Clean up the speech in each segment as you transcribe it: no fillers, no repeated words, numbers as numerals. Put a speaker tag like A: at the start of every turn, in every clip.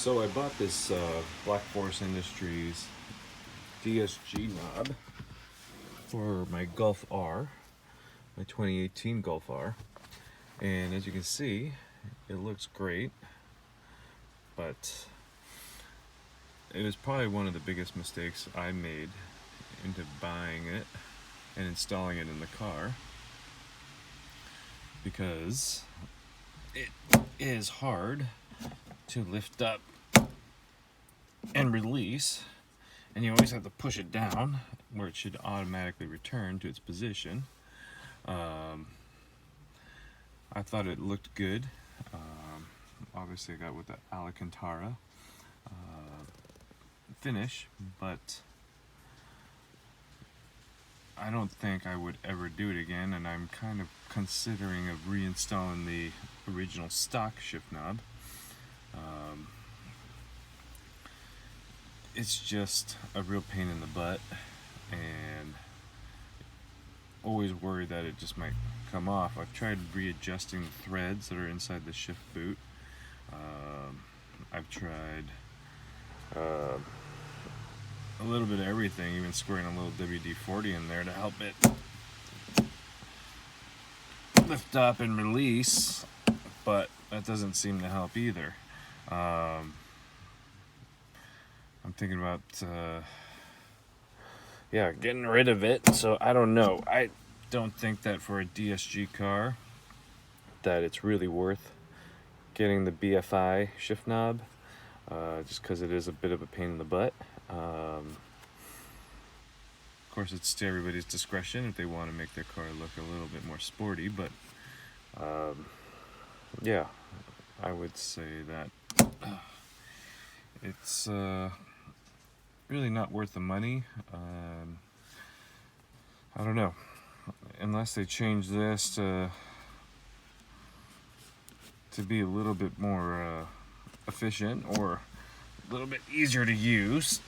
A: So I bought this Black Forest Industries DSG knob for my GolfR, my 2018 GolfR, and as you can see, it looks great, but it was probably one of the biggest mistakes I made into buying it and installing it in the car, because it is hard to lift up and release, and you always have to push it down where it should automatically return to its position. I thought it looked good. Obviously I got with the Alcantara finish, but I don't think I would ever do it again, and I'm kind of considering of reinstalling the original stock shift knob. It's just a real pain in the butt, and always worried that it just might come off. I've tried readjusting the threads that are inside the shift boot. I've tried a little bit of everything, even squaring a little WD-40 in there to help it lift up and release, but that doesn't seem to help either. I'm thinking about getting rid of it, so I don't know. I don't think that for a DSG car that it's really worth getting the BFI shift knob, just because it is a bit of a pain in the butt. Of course, it's to everybody's discretion if they want to make their car look a little bit more sporty, but yeah, I would say that it's really not worth the money. I don't know, unless they change this to be a little bit more efficient or a little bit easier to use.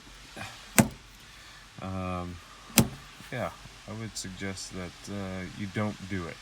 A: Yeah, I would suggest that you don't do it.